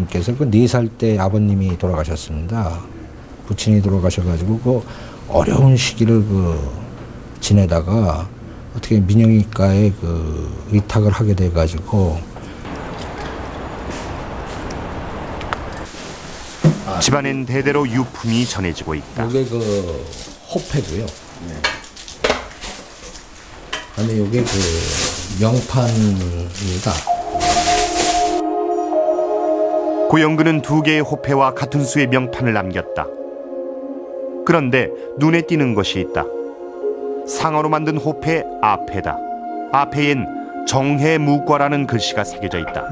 부친께서 그 4살 때 아버님이 돌아가셨습니다. 부친이 돌아가셔가지고 그 어려운 시기를 지내다가 어떻게 민영이과에 의탁을 하게 돼가지고 집안엔 대대로 유품이 전해지고 있다. 이게 호패고요. 근데 이게 명판입니다. 고영근은 2개의 호패와 같은 수의 명판을 남겼다. 그런데 눈에 띄는 것이 있다. 상어로 만든 호패 앞에다. 앞에엔 정해무과라는 글씨가 새겨져 있다.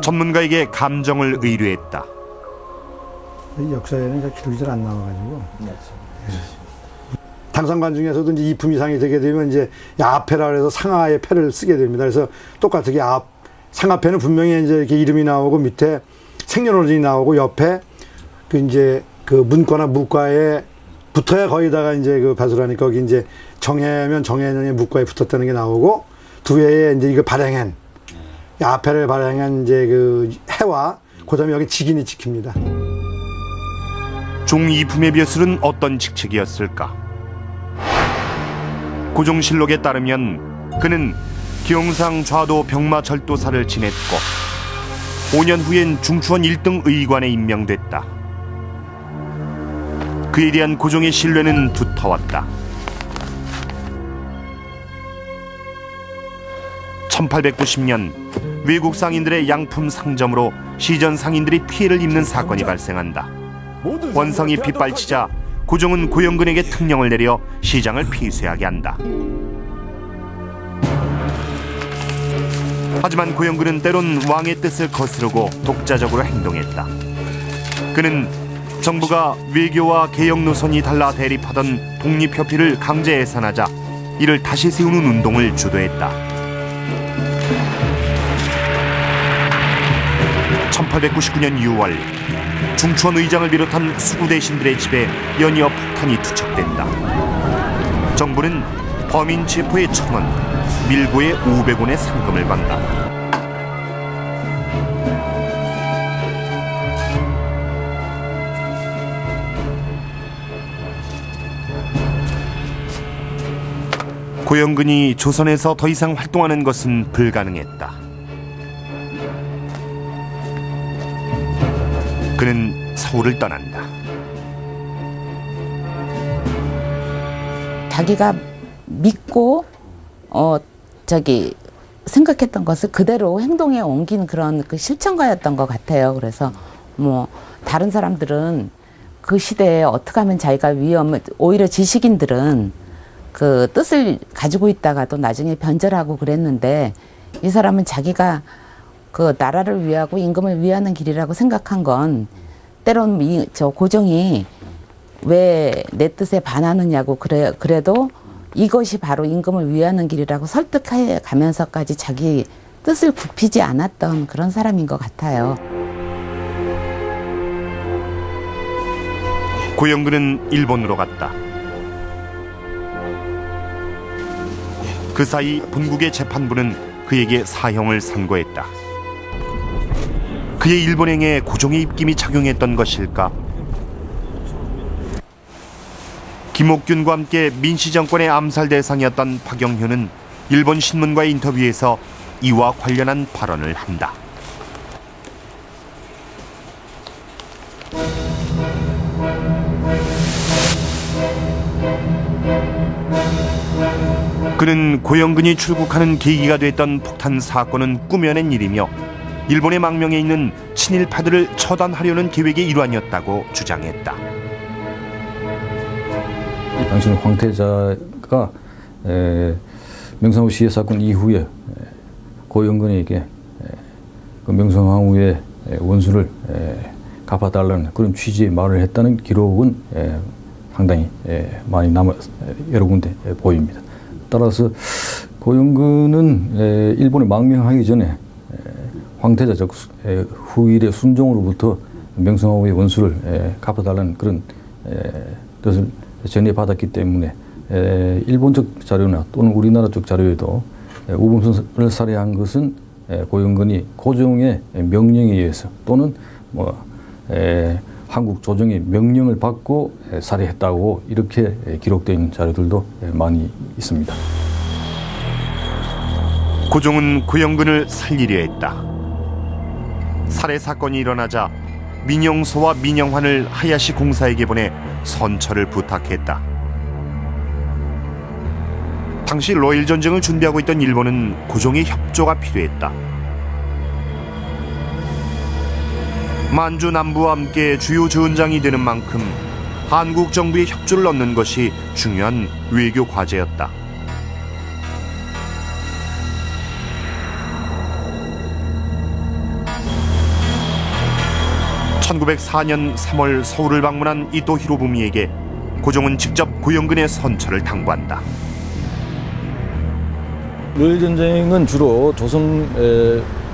전문가에게 감정을 의뢰했다. 역사에는 기록이 잘 안 나와가지고. 당상관 중에서도 이제 이품 이상이 되게 되면 이제 앞에라 해서 상하의 패를 쓰게 됩니다. 그래서 똑같게 상하패는 분명히 이제 이렇게 이름이 나오고 밑에 생년월일이 나오고 옆에 이제 문과나 무과에 붙어야 거기다가 이제 배수라니까 거기 이제 정해면 정해년에 무과에 붙었다는 게 나오고 뒤에 이제 이거 발행한 앞에를 발행한 이제 해와 그다음에 여기 직인이 찍힙니다. 종이품의 벼슬은 어떤 직책이었을까? 고종실록에 따르면 그는 기용상 좌도 병마절도사를 지냈고 5년 후엔 중추원 1등 의관에 임명됐다. 그에 대한 고종의 신뢰는 두터웠다. 1890년 외국 상인들의 양품 상점으로 시전 상인들이 피해를 입는 사건이 발생한다. 원성이 빗발치자 고종은 고영근에게 특령을 내려 시장을 폐쇄하게 한다. 하지만 고영근은 때론 왕의 뜻을 거스르고 독자적으로 행동했다. 그는 정부가 외교와 개혁 노선이 달라 대립하던 독립협의를 강제 해산하자 이를 다시 세우는 운동을 주도했다. 1899년 6월 중추원 의장을 비롯한 수구 대신들의 집에 연이어 폭탄이 투척된다. 정부는 범인 체포에 1,000원, 밀고에 500원의 상금을 건다. 고영근이 조선에서 더 이상 활동하는 것은 불가능했다. 그는 서울을 떠난다. 자기가 믿고 생각했던 것을 그대로 행동에 옮긴 그런 실천가였던 것 같아요. 그래서 다른 사람들은 그 시대에 어떻게 하면 자기가 오히려 지식인들은 그 뜻을 가지고 있다가도 나중에 변절하고 그랬는데 이 사람은 자기가 그 나라를 위하고 임금을 위하는 길이라고 생각한 건 때로는 고종이 왜 내 뜻에 반하느냐고 그래도 이것이 바로 임금을 위하는 길이라고 설득해 가면서까지 자기 뜻을 굽히지 않았던 그런 사람인 것 같아요. 고영근은 일본으로 갔다. 그 사이 본국의 재판부는 그에게 사형을 선고했다. 그의 일본행에 고종의 입김이 작용했던 것일까? 김옥균과 함께 민씨정권의 암살 대상이었던 박영효는 일본 신문과의 인터뷰에서 이와 관련한 발언을 한다. 그는 고영근이 출국하는 계기가 됐던 폭탄 사건은 꾸며낸 일이며 일본의 망명에 있는 친일파들을 처단하려는 계획의 일환이었다고 주장했다. 당시는 황태자가 명성황후 시해 사건 이후에 고영근에게 그 명성황후의 원수를 갚아달라는 그런 취지의 말을 했다는 기록은 상당히 많이 여러 군데 보입니다. 따라서 고영근은 일본에 망명하기 전에 황태자 즉 후일의 순종으로부터 명성황후의 원수를 갚아달라는 그런 뜻을 전해받았기 때문에 일본적 자료나 또는 우리나라 쪽 자료에도 우범선을 살해한 것은 고영근이 고종의 명령에 의해서 또는 한국 조정의 명령을 받고 살해했다고 이렇게 기록되어 있는 자료들도 많이 있습니다. 고종은 고영근을 살리려 했다. 살해 사건이 일어나자 민영소와 민영환을 하야시 공사에게 보내 선처를 부탁했다. 당시 러일 전쟁을 준비하고 있던 일본은 고종의 협조가 필요했다. 만주 남부와 함께 주요 전장이 되는 만큼 한국 정부의 협조를 얻는 것이 중요한 외교 과제였다. (1904년 3월) 서울을 방문한 이토 히로부미에게 고종은 직접 고영근의 선처를 당부한다. 러일 전쟁은 주로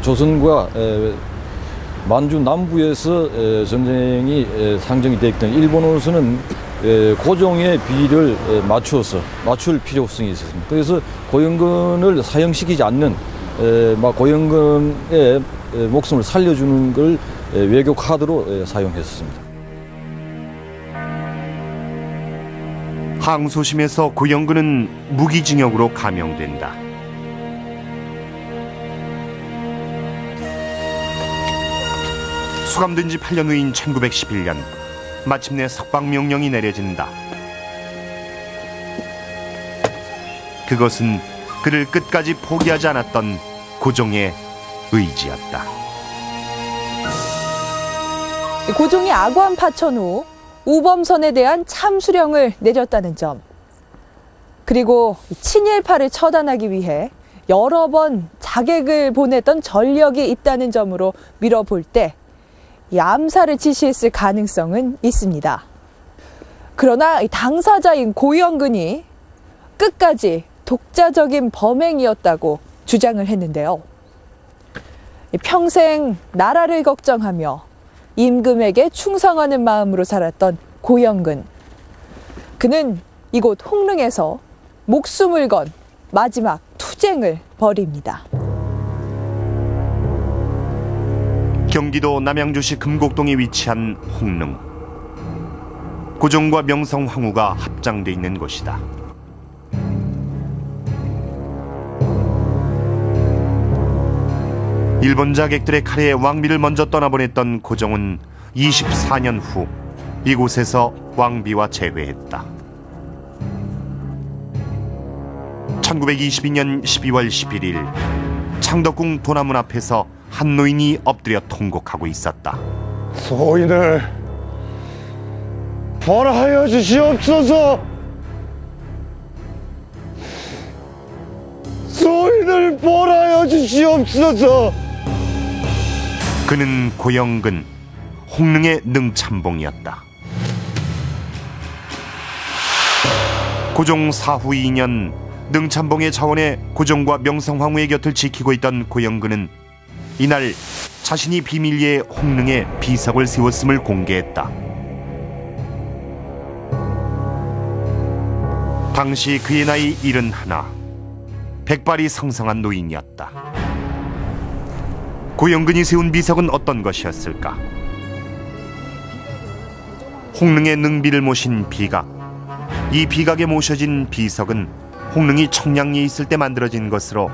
조선과 만주 남부에서 전쟁이 상정이 되기 때문에 일본으로서는 고종의 비위를 맞출 필요성이 있었습니다. 그래서 고영근을 사형시키지 않는 고영근의 목숨을 살려주는 걸 외교 카드로 사용했습니다. 항소심에서 고영근은 무기징역으로 감형된다. 수감된 지 8년 후인 1911년 마침내 석방명령이 내려진다. 그것은 그를 끝까지 포기하지 않았던 고종의 의지였다. 고종이 아관 파천 후 우범선에 대한 참수령을 내렸다는 점, 그리고 친일파를 처단하기 위해 여러 번 자객을 보냈던 전력이 있다는 점으로 밀어볼 때 이 암살을 지시했을 가능성은 있습니다. 그러나 당사자인 고영근이 끝까지 독자적인 범행이었다고 주장을 했는데요. 평생 나라를 걱정하며 임금에게 충성하는 마음으로 살았던 고영근. 그는 이곳 홍릉에서 목숨을 건 마지막 투쟁을 벌입니다. 경기도 남양주시 금곡동에 위치한 홍릉. 고종과 명성 황후가 합장돼 있는 곳이다. 일본 자객들의 칼에 왕비를 먼저 떠나보냈던 고종은 24년 후 이곳에서 왕비와 재회했다. 1922년 12월 11일 창덕궁 도남문 앞에서 한 노인이 엎드려 통곡하고 있었다. 소인을 벌하여 주시옵소서. 소인을 벌하여 주시옵소서. 그는 고영근, 홍릉의 능참봉이었다. 고종 사후 2년 능참봉의 자원에 고종과 명성황후의 곁을 지키고 있던 고영근은 이날 자신이 비밀리에 홍릉에 비석을 세웠음을 공개했다. 당시 그의 나이 71, 백발이 성성한 노인이었다. 고영근이 세운 비석은 어떤 것이었을까? 홍릉의 능비를 모신 비각. 이 비각에 모셔진 비석은 홍릉이 청량리에 있을 때 만들어진 것으로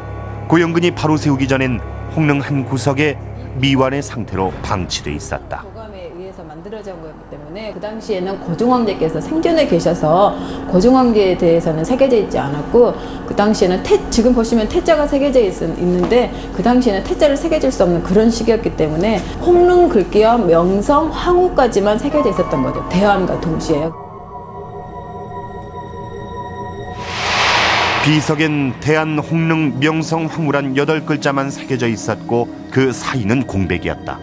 고영근이 바로 세우기 전엔 홍릉 한 구석에 미완의 상태로 방치돼 있었다. 도감에 의해서 만들어진 거였기 때문에 그 당시에는 고종황제께서 생전에 계셔서 고종황제에 대해서는 새겨져 있지 않았고, 그 당시에는 지금 보시면 태자가 새겨져 있는데 그 당시에는 태자를 새겨줄 수 없는 그런 시기였기 때문에 홍릉 글귀와 명성 황후까지만 새겨져 있었던 거죠. 대환과 동시에. 비석엔 대한, 홍릉, 명성, 황후란 8글자만 새겨져 있었고 그 사이는 공백이었다.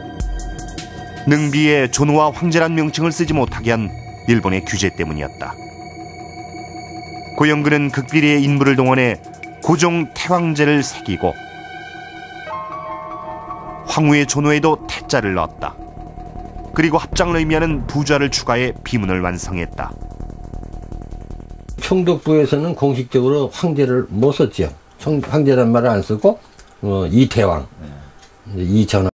능비에 존호와 황제란 명칭을 쓰지 못하게 한 일본의 규제 때문이었다. 고영근은 극비리의 인물을 동원해 고종 태황제를 새기고 황후의 존호에도 태자를 넣었다. 그리고 합장을 의미하는 부좌를 추가해 비문을 완성했다. 총독부에서는 공식적으로 황제를 못 썼지요. 황제란 말을 안 쓰고 이태왕, 이제 이 전화